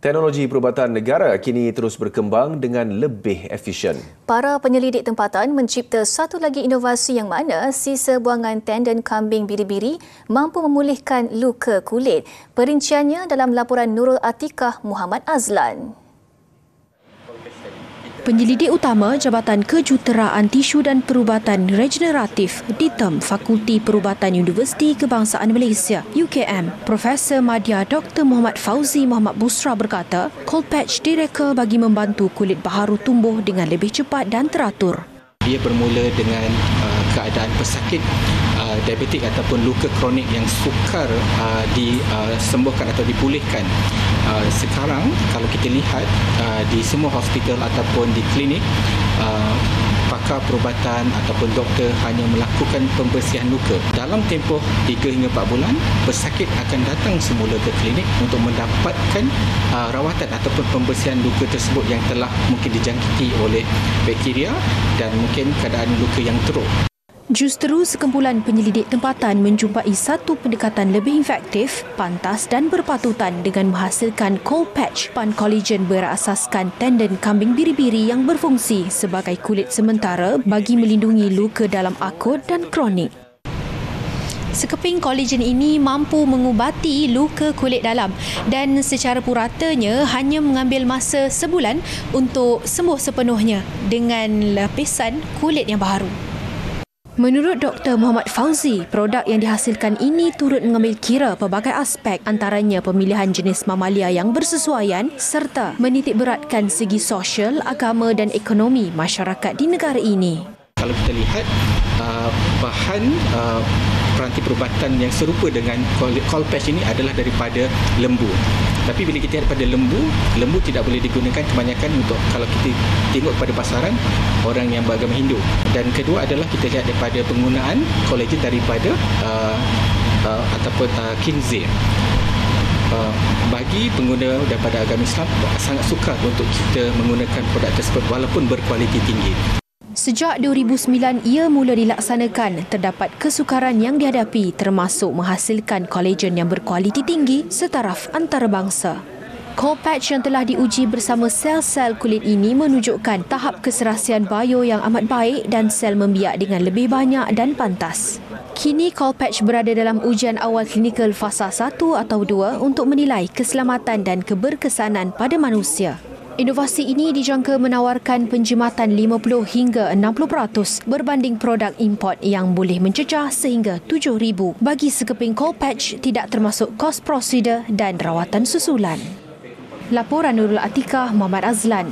Teknologi perubatan negara kini terus berkembang dengan lebih efisien. Para penyelidik tempatan mencipta satu lagi inovasi yang mana sisa buangan tendon kambing biri-biri mampu memulihkan luka kulit. Perinciannya dalam laporan Nurul Atikah Muhammad Azlan. Penyelidik utama Jabatan Kejuruteraan Tisu dan Perubatan Regeneratif DITEM Fakulti Perubatan Universiti Kebangsaan Malaysia UKM, Profesor Madya Dr. Muhammad Fauzi Muhammad Busra berkata, cold patch direka bagi membantu kulit baharu tumbuh dengan lebih cepat dan teratur. Dia bermula dengan keadaan pesakit diabetik ataupun luka kronik yang sukar disembuhkan atau dipulihkan. Sekarang kalau kita lihat di semua hospital ataupun di klinik, pakar perubatan ataupun doktor hanya melakukan pembersihan luka. Dalam tempoh 3 hingga 4 bulan, pesakit akan datang semula ke klinik untuk mendapatkan rawatan ataupun pembersihan luka tersebut yang telah mungkin dijangkiti oleh bakteria dan mungkin keadaan luka yang teruk. Justeru sekumpulan penyelidik tempatan menjumpai satu pendekatan lebih efektif, pantas dan berpatutan dengan menghasilkan cold patch pan collagen berasaskan tendon kambing biri-biri yang berfungsi sebagai kulit sementara bagi melindungi luka dalam akut dan kronik. Sekeping kolagen ini mampu mengubati luka kulit dalam dan secara puratanya hanya mengambil masa sebulan untuk sembuh sepenuhnya dengan lapisan kulit yang baharu. Menurut Dr. Muhammad Fauzi, produk yang dihasilkan ini turut mengambil kira pelbagai aspek antaranya pemilihan jenis mamalia yang bersesuaian serta menitik beratkan segi sosial, agama dan ekonomi masyarakat di negara ini. Kalau kita lihat bahan peranti perubatan yang serupa dengan cold patch ini adalah daripada lembu. Tapi bila kita lihat pada lembu tidak boleh digunakan kebanyakan untuk kalau kita tengok pada pasaran orang yang beragama Hindu. Dan kedua adalah kita lihat daripada penggunaan kolagen daripada ataupun khinzir. Bagi pengguna daripada agama Islam sangat sukar untuk kita menggunakan produk tersebut walaupun berkualiti tinggi. Sejak 2009 ia mula dilaksanakan, terdapat kesukaran yang dihadapi termasuk menghasilkan kolagen yang berkualiti tinggi setaraf antarabangsa. Cold patch yang telah diuji bersama sel-sel kulit ini menunjukkan tahap keserasian bio yang amat baik dan sel membiak dengan lebih banyak dan pantas. Kini cold patch berada dalam ujian awal klinikal fasa 1 atau 2 untuk menilai keselamatan dan keberkesanan pada manusia. Inovasi ini dijangka menawarkan penjimatan 50 hingga 60% berbanding produk import yang boleh mencecah sehingga 7,000. Bagi sekeping cold patch tidak termasuk kos prosedur dan rawatan susulan. Laporan Nurul Atikah Muhammad Azlan.